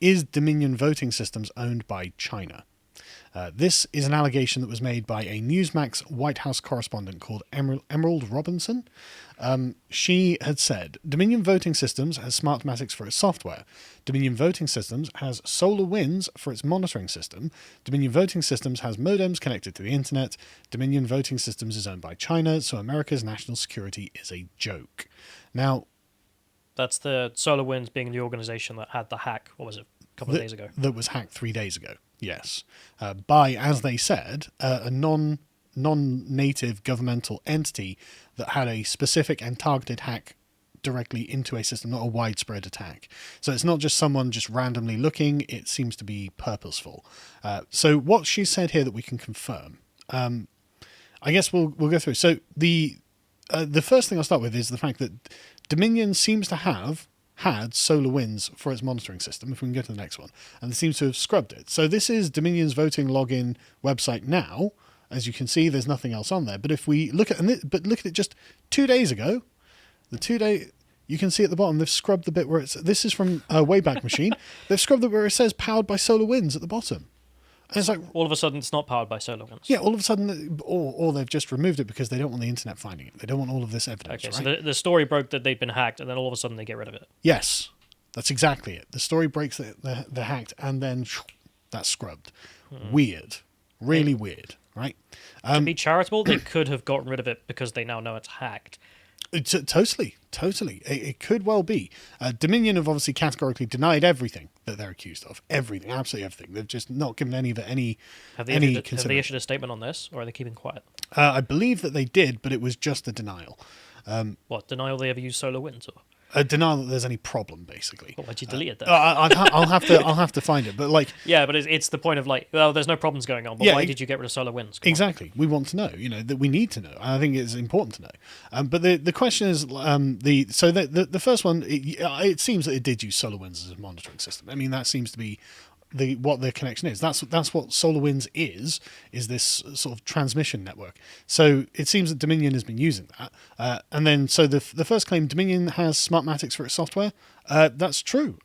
is Dominion Voting Systems owned by China? This is an allegation that was made by a Newsmax White House correspondent called Emerald Robinson. She had said, Dominion Voting Systems has Smartmatic for its software. Dominion Voting Systems has SolarWinds for its monitoring system. Dominion Voting Systems has modems connected to the internet. Dominion Voting Systems is owned by China, so America's national security is a joke. Now, that's the SolarWinds being the organization that had the hack, what was it, a couple of days ago? That was hacked 3 days ago, yes. By, as they said, a non-native governmental entity that had a specific and targeted hack directly into a system, not a widespread attack. So it's not just someone just randomly looking, it seems to be purposeful. So what she said here that we can confirm, I guess we'll go through. So the first thing I'll start with is the fact that Dominion seems to have had SolarWinds for its monitoring system, if we can go to the next one, and it seems to have scrubbed it. So this is Dominion's voting login website now. As you can see, there's nothing else on there. But if we look at it just 2 days ago, you can see at the bottom they've scrubbed the bit where it's. This is from Wayback Machine. They've scrubbed it where it says powered by SolarWinds at the bottom. And it's like, all of a sudden, it's not powered by SolarWinds. Yeah, all of a sudden, or they've just removed it because they don't want the internet finding it. They don't want all of this evidence. Okay, right? so the story broke that they'd been hacked, and then all of a sudden they get rid of it. Yes, that's exactly it. The story breaks that they're hacked, and then that's scrubbed. Weird, really weird, right? To be charitable, they could have gotten rid of it because they now know it's hacked. Totally. It could well be. Dominion have obviously categorically denied everything that they're accused of. Everything, absolutely everything. They've just not given any of it any consideration. Have they issued a statement on this, or are they keeping quiet? I believe that they did, but it was just a denial. What, denial they ever used SolarWinds? Or? A denial that there's any problem, basically. Well, why'd you delete it then? I'll have to find it, but like. Yeah, but it's the point of like, well, there's no problems going on, but why did you get rid of SolarWinds? Exactly. We want to know, that we need to know. And I think it's important to know. But the question is, the first one, it seems that it did use SolarWinds as a monitoring system. I mean, that seems to be what the connection is. That's what SolarWinds is this sort of transmission network. So it seems that Dominion has been using that. And then, so the first claim, Dominion has Smartmatic for its software. That's true.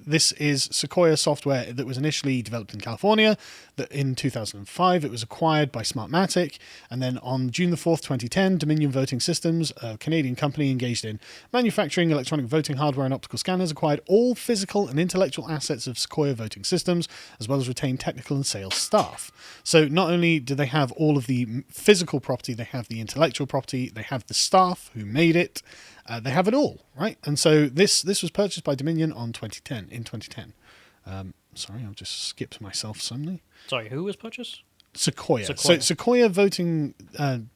This is Sequoia software that was initially developed in California. That in 2005, it was acquired by Smartmatic. And then on June the 4th, 2010, Dominion Voting Systems, a Canadian company engaged in manufacturing electronic voting hardware and optical scanners, acquired all physical and intellectual assets of Sequoia Voting Systems, as well as retained technical and sales staff. So not only do they have all of the physical property, they have the intellectual property, they have the staff who made it. They have it all, right? And so this was purchased by Dominion in 2010. Sorry, I've just skipped myself suddenly. Sorry, who was purchased? Sequoia. So Sequoia Voting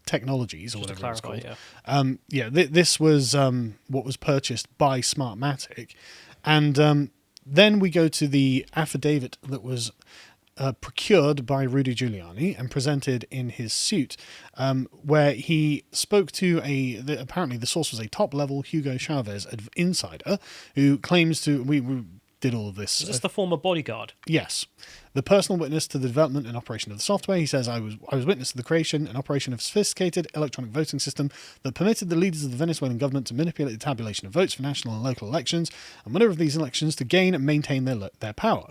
Technologies, or just whatever it's called. Yeah. This was what was purchased by Smartmatic. And then we go to the affidavit that was procured by Rudy Giuliani and presented in his suit, where he spoke to apparently the source was a top-level Hugo Chavez insider who claims to... We did all of this. Is this the former bodyguard? Yes. The personal witness to the development and operation of the software. He says, I was witness to the creation and operation of a sophisticated electronic voting system that permitted the leaders of the Venezuelan government to manipulate the tabulation of votes for national and local elections, and whenever of these elections to gain and maintain their power.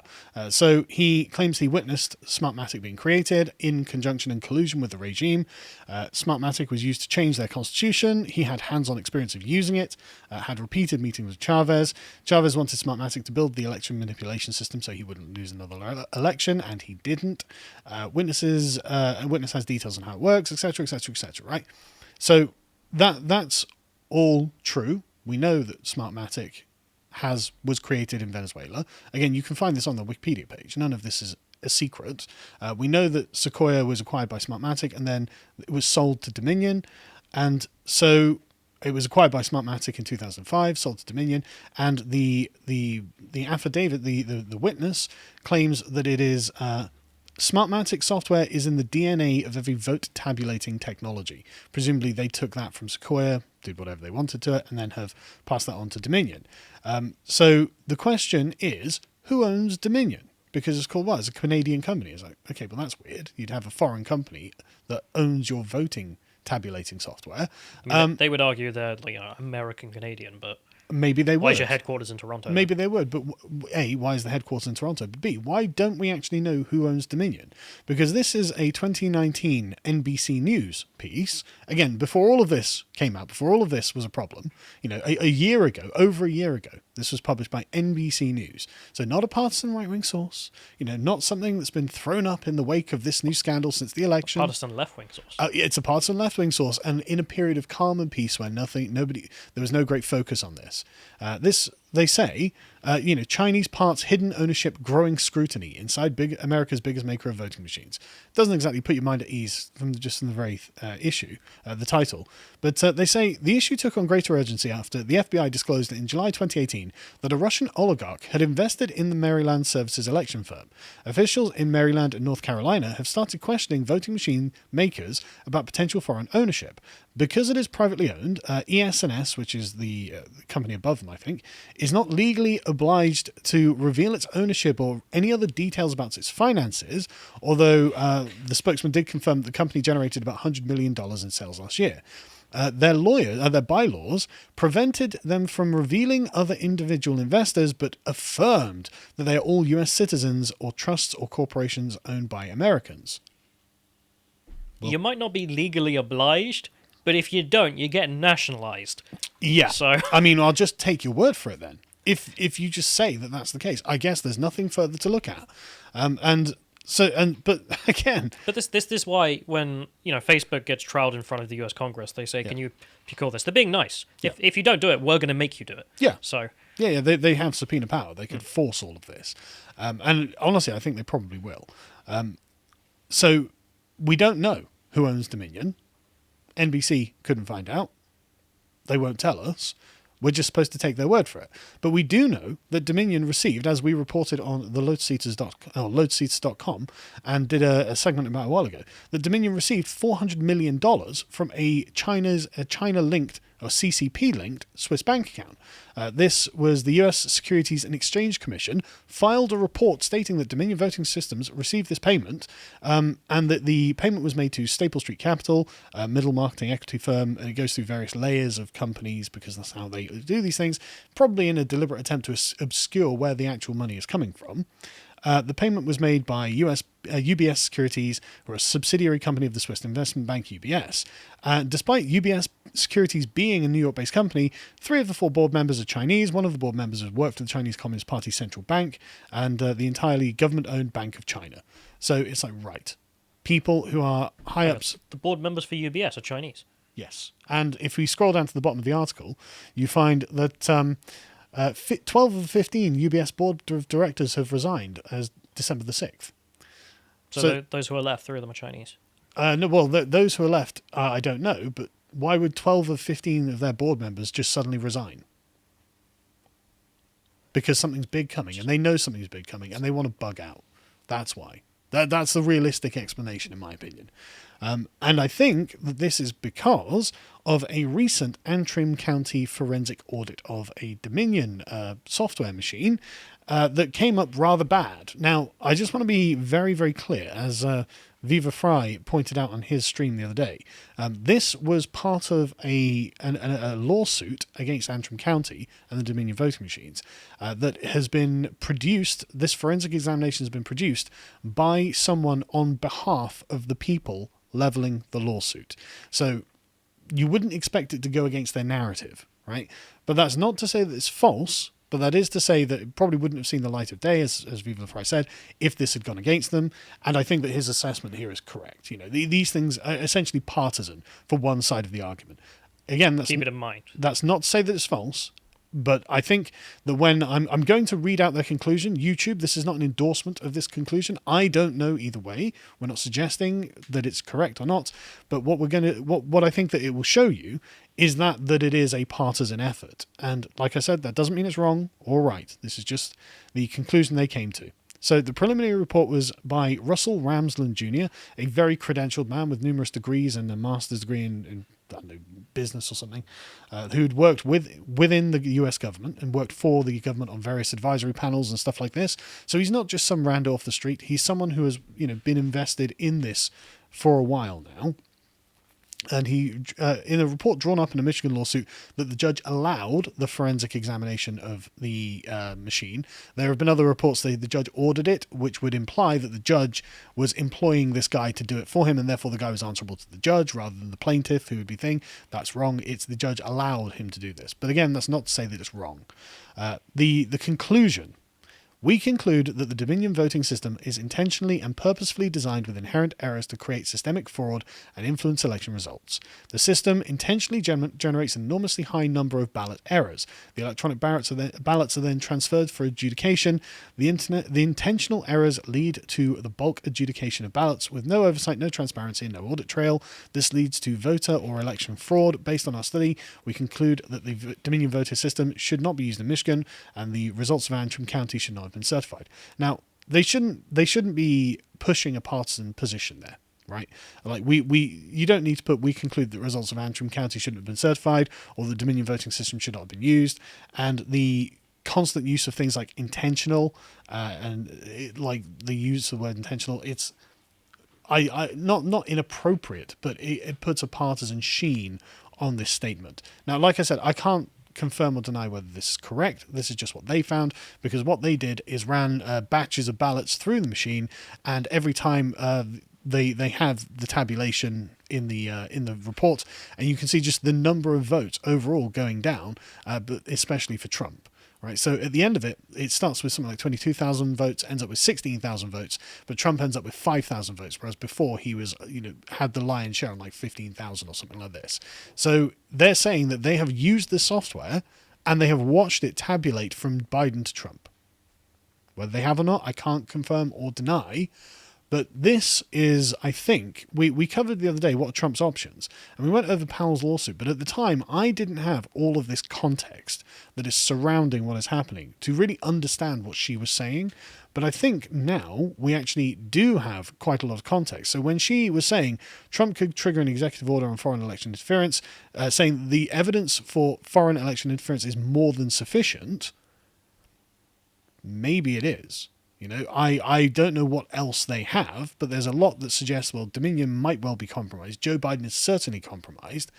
So he claims he witnessed Smartmatic being created in conjunction and collusion with the regime. Smartmatic was used to change their constitution. He had hands-on experience of using it, had repeated meetings with Chavez. Chavez wanted Smartmatic to build the election manipulation system so he wouldn't lose another election, and he didn't. A witness has details on how it works, etc., etc., etc. Right? So that's all true. We know that Smartmatic was created in Venezuela. Again, you can find this on the Wikipedia page. None of this is a secret. We know that Sequoia was acquired by Smartmatic, and then it was sold to Dominion, and so. It was acquired by Smartmatic in 2005, sold to Dominion, and the affidavit, the witness, claims that it is Smartmatic software is in the DNA of every vote tabulating technology. Presumably, they took that from Sequoia, did whatever they wanted to it, and then have passed that on to Dominion. So the question is, who owns Dominion? Because it's called what? It's a Canadian company. It's like, okay, well that's weird. You'd have a foreign company that owns your voting tabulating software. I mean, they would argue they're American Canadian, but Maybe they would. Why is your headquarters in Toronto? Maybe they would, but A, why is the headquarters in Toronto? But B, why don't we actually know who owns Dominion? Because this is a 2019 NBC News piece. Again, before all of this came out, before all of this was a problem, a year ago, over a year ago, this was published by NBC News. So not a partisan right-wing source, not something that's been thrown up in the wake of this new scandal since the election. Partisan left-wing source. It's a partisan left-wing source, and in a period of calm and peace where there was no great focus on this. They say, Chinese parts hidden ownership growing scrutiny inside America's biggest maker of voting machines. Doesn't exactly put your mind at ease from the very issue, the title. But they say the issue took on greater urgency after the FBI disclosed in July 2018 that a Russian oligarch had invested in the Maryland Services election firm. Officials in Maryland and North Carolina have started questioning voting machine makers about potential foreign ownership. Because it is privately owned, ES&S, which is the company above them, I think, is not legally obliged to reveal its ownership or any other details about its finances, although the spokesman did confirm that the company generated about $100 million in sales last year. Their bylaws prevented them from revealing other individual investors, but affirmed that they are all US citizens or trusts or corporations owned by Americans. Well, you might not be legally obliged, but if you don't, you get nationalized. Yeah. So I'll just take your word for it then. If you just say that that's the case, I guess there's nothing further to look at. But again, but this is why when Facebook gets trialed in front of the U.S. Congress, they say, "Can you call this?" They're being nice. If you don't do it, we're going to make you do it. Yeah. So they have subpoena power. They could force all of this, and honestly, I think they probably will. So we don't know who owns Dominion. NBC couldn't find out. They won't tell us. We're just supposed to take their word for it. But we do know that Dominion received, as we reported on the Lotus.com and did a segment about a while ago, that Dominion received $400 million from a China-linked or CCP-linked Swiss bank account. This was the US Securities and Exchange Commission filed a report stating that Dominion Voting Systems received this payment, and that the payment was made to Staple Street Capital, a middle marketing equity firm, and it goes through various layers of companies because that's how they do these things, probably in a deliberate attempt to obscure where the actual money is coming from. The payment was made by UBS Securities, or a subsidiary company of the Swiss investment bank UBS. Despite UBS Securities being a New York-based company, 3 of the 4 board members are Chinese. One of the board members has worked for the Chinese Communist Party Central Bank and the entirely government-owned Bank of China. So it's like, right, people who are high-ups... The board members for UBS are Chinese. Yes. And if we scroll down to the bottom of the article, you find that 12 of the 15 UBS board of directors have resigned as December the 6th. So those who are left, 3 of them are Chinese. Those who are left, I don't know, but why would 12 of 15 of their board members just suddenly resign? Because something's big coming, and they know something's big coming, and they want to bug out. That's why. That's the realistic explanation, in my opinion. And I think that this is because of a recent Antrim County forensic audit of a Dominion software machine that came up rather bad. Now, I just want to be very, very clear, as Viva Fry pointed out on his stream the other day. This was part of a lawsuit against Antrim County and the Dominion voting machines that has been produced. This forensic examination has been produced by someone on behalf of the people leveling the lawsuit. So you wouldn't expect it to go against their narrative, right? But that's not to say that it's false, but that is to say that it probably wouldn't have seen the light of day, as Viva Fry said, if this had gone against them. And I think that his assessment here is correct. These things are essentially partisan for one side of the argument. Again, keep it in mind. That's not to say that it's false, but I think that when I'm going to read out their conclusion, YouTube, this is not an endorsement of this conclusion. I don't know either way. We're not suggesting that it's correct or not, but what I think that it will show you is that it is a partisan effort. And like I said, that doesn't mean it's wrong or right. This is just the conclusion they came to. So the preliminary report was by Russell Ramsland Jr., a very credentialed man with numerous degrees and a master's degree in I don't know, business or something, who'd worked within the US government and worked for the government on various advisory panels and stuff like this. So he's not just some rando off the street. He's someone who has been invested in this for a while now. And he, in a report drawn up in a Michigan lawsuit, that the judge allowed the forensic examination of the machine. There have been other reports that the judge ordered it, which would imply that the judge was employing this guy to do it for him, and therefore the guy was answerable to the judge rather than the plaintiff, who would be thinking, that's wrong. It's the judge allowed him to do this. But again, that's not to say that it's wrong. The conclusion. We conclude that the Dominion voting system is intentionally and purposefully designed with inherent errors to create systemic fraud and influence election results. The system intentionally generates an enormously high number of ballot errors. The electronic ballots are then transferred for adjudication. The intentional errors lead to the bulk adjudication of ballots with no oversight, no transparency, and no audit trail. This leads to voter or election fraud. Based on our study, we conclude that the Dominion voter system should not be used in Michigan, and the results of Antrim County should not have been certified. Now, they shouldn't be pushing a partisan position there, right? Like you don't need to put, we conclude that results of Antrim County shouldn't have been certified, or the Dominion voting system should not have been used. And the constant use of things like intentional like the use of the word intentional, it's not inappropriate, but it puts a partisan sheen on this statement. Now, like I said, I can't confirm or deny whether this is correct. This is just what they found, because what they did is ran batches of ballots through the machine, and every time they have the tabulation in the report, and you can see just the number of votes overall going down, but especially for Trump. Right, so at the end of it, it starts with something like 22,000 votes, ends up with 16,000 votes, but Trump ends up with 5,000 votes, whereas before he was, had the lion's share on like 15,000 or something like this. So they're saying that they have used the software and they have watched it tabulate from Biden to Trump. Whether they have or not, I can't confirm or deny. But this is, I think, we covered the other day what are Trump's options, and we went over Powell's lawsuit, but at the time I didn't have all of this context that is surrounding what is happening to really understand what she was saying. But I think now we actually do have quite a lot of context. So when she was saying Trump could trigger an executive order on foreign election interference, saying the evidence for foreign election interference is more than sufficient, maybe it is. I don't know what else they have, but there's a lot that suggests, well, Dominion might well be compromised. Joe Biden is certainly compromised.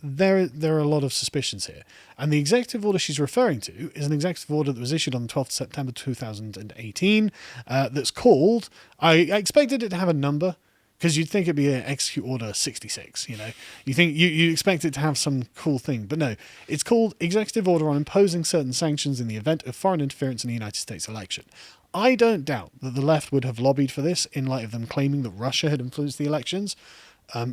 There are a lot of suspicions here. And the executive order she's referring to is an executive order that was issued on the 12th of September 2018 that's called, I expected it to have a number, because you'd think it'd be an execute order 66, You think you expect it to have some cool thing, but no. It's called Executive Order on Imposing Certain Sanctions in the Event of Foreign Interference in the United States Election. I don't doubt that the left would have lobbied for this in light of them claiming that Russia had influenced the elections.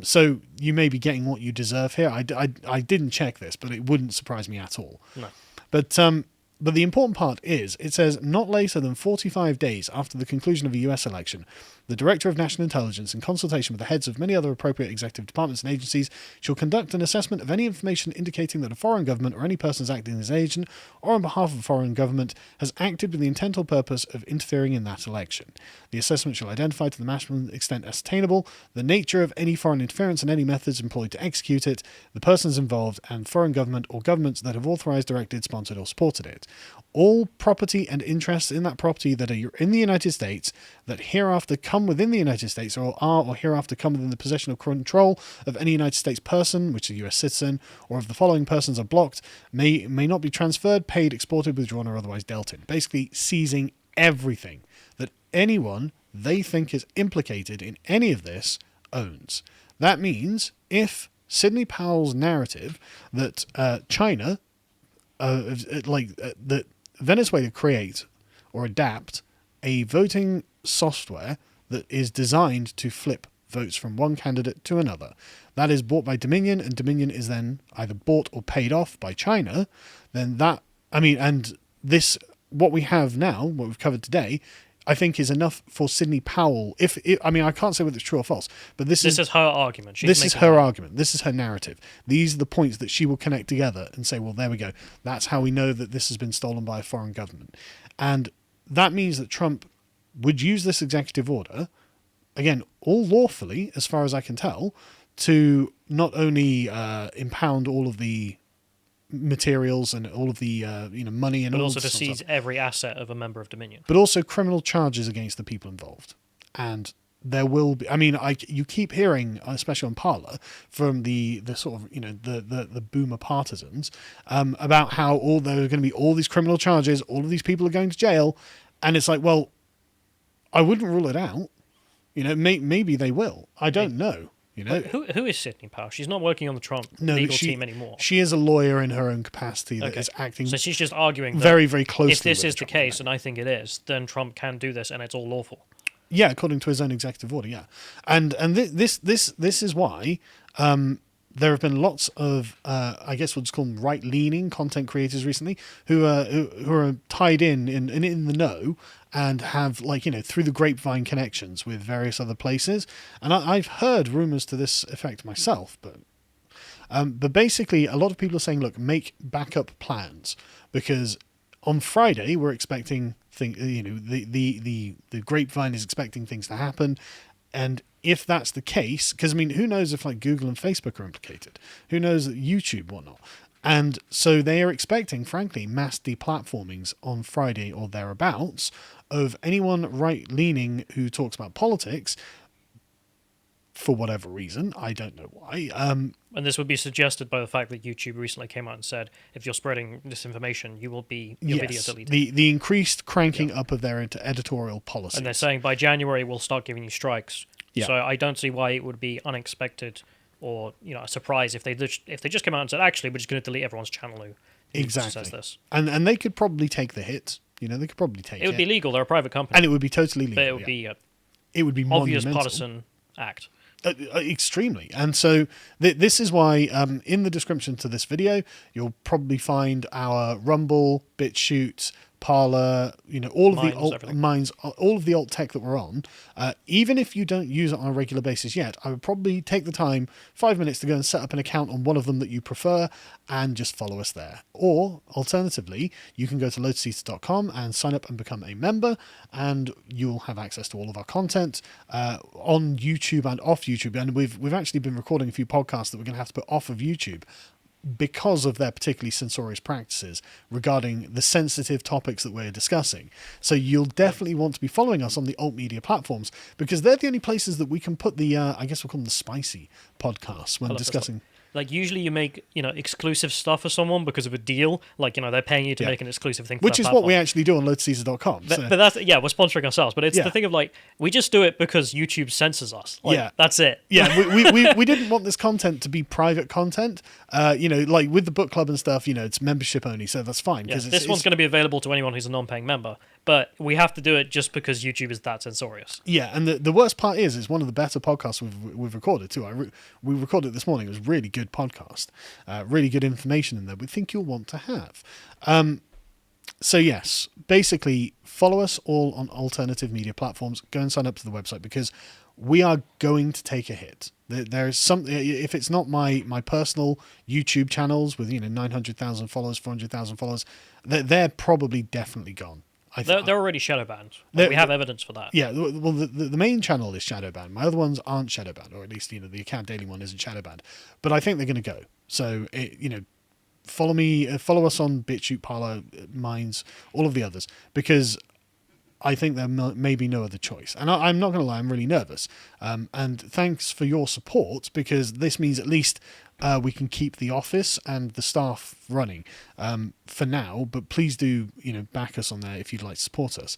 So you may be getting what you deserve here. I didn't check this, but it wouldn't surprise me at all. No. But the important part is, it says, not later than 45 days after the conclusion of a US election, the Director of National Intelligence, in consultation with the heads of many other appropriate executive departments and agencies, shall conduct an assessment of any information indicating that a foreign government or any persons acting as agent or on behalf of a foreign government has acted with the intent or purpose of interfering in that election. The assessment shall identify to the maximum extent ascertainable the nature of any foreign interference and any methods employed to execute it, the persons involved, and foreign government or governments that have authorized, directed, sponsored, or supported it. All property and interests in that property that are in the United States that hereafter come within the United States or are or hereafter come within the possession or control of any United States person, which is a US citizen, or if the following persons are blocked, may not be transferred, paid, exported, withdrawn, or otherwise dealt in. Basically seizing everything that anyone they think is implicated in any of this owns. That means if Sidney Powell's narrative that China, that Venezuela create or adapt a voting software that is designed to flip votes from one candidate to another. That is bought by Dominion, and Dominion is then either bought or paid off by China. Then what we have now, what we've covered today, I think is enough for Sidney Powell. I can't say whether it's true or false, but this is her argument. This is her argument. This is her narrative. These are the points that she will connect together and say, well, there we go. That's how we know that this has been stolen by a foreign government. And that means that Trump would use this executive order, again, all lawfully, as far as I can tell, to not only impound all of the materials and all of the money and but all also of to seize every asset of a member of Dominion, but also criminal charges against the people involved. And there will be. I mean, you keep hearing, especially on Parler, from the sort of the boomer partisans about how there are going to be all these criminal charges, all of these people are going to jail, and it's like, well, I wouldn't rule it out. Maybe they will. I don't know. Who is Sidney Powell? She's not working on the Trump legal team anymore. She is a lawyer in her own capacity that is acting. So she's just arguing that very, very closely. If this is the case, and I think it is, then Trump can do this, and it's all lawful. Yeah, according to his own executive order. Yeah, and this is why there have been lots of I guess we'll just call them right-leaning content creators recently who are tied in the know and have through the grapevine connections with various other places, and I've heard rumors to this effect myself, but basically a lot of people are saying, look, make backup plans, because on Friday we're expecting the grapevine is expecting things to happen. And if that's the case, because I mean, who knows if Google and Facebook are implicated? Who knows that YouTube, whatnot? And so they are expecting, frankly, mass deplatformings on Friday or thereabouts of anyone right-leaning who talks about politics for whatever reason. I don't know why. And this would be suggested by the fact that YouTube recently came out and said, if you're spreading disinformation, your video deleted. The increased cranking up of their editorial policy. And they're saying by January we'll start giving you strikes. Yeah. So I don't see why it would be unexpected or a surprise if they just came out and said, actually, we're just going to delete everyone's channel who says this. And they could probably take the hit. They could probably take it. It would be legal. They're a private company. And it would be totally legal. But it would be obvious monumental. partisan act. Extremely. And so this is why in the description to this video you'll probably find our Rumble, BitChute, Parler, all of all of the alt tech that we're on. Even if you don't use it on a regular basis yet, I would probably take the time, 5 minutes, to go and set up an account on one of them that you prefer and just follow us there. Or alternatively, you can go to lotus.com and sign up and become a member, and you'll have access to all of our content on YouTube and off YouTube. And we've actually been recording a few podcasts that we're going to have to put off of YouTube because of their particularly censorious practices regarding the sensitive topics that we're discussing. So you'll definitely want to be following us on the alt media platforms, because they're the only places that we can put the, I guess we'll call them the spicy podcasts when discussing. Usually you make, exclusive stuff for someone because of a deal. They're paying you to make an exclusive thing for which is platform. what we actually do on lotuscaesar.com. But that's, we're sponsoring ourselves. But it's the thing of, we just do it because YouTube censors us. That's it. Yeah, we didn't want this content to be private content. With the book club and stuff, it's membership only, so that's fine. Because this one's going to be available to anyone who's a non-paying member. But we have to do it just because YouTube is that censorious. Yeah, and the worst part is one of the better podcasts we've recorded too. We recorded it this morning. It was a really good podcast, really good information in there. We think you'll want to have. So yes, basically follow us all on alternative media platforms. Go and sign up to the website, because we are going to take a hit. There is some, if it's not my personal YouTube channels with 900,000 followers, 400,000 followers, they're probably definitely gone. They're already shadow banned. We have evidence for that. Yeah, well, the main channel is shadow banned. My other ones aren't shadow banned, or at least the Account Daily one isn't shadow banned. But I think they're going to go. So follow me, follow us on BitChute, Parler, Minds, all of the others, because I think there may be no other choice. And I'm not going to lie, I'm really nervous. And thanks for your support, because this means at least we can keep the office and the staff running for now. But please do, back us on there if you'd like to support us.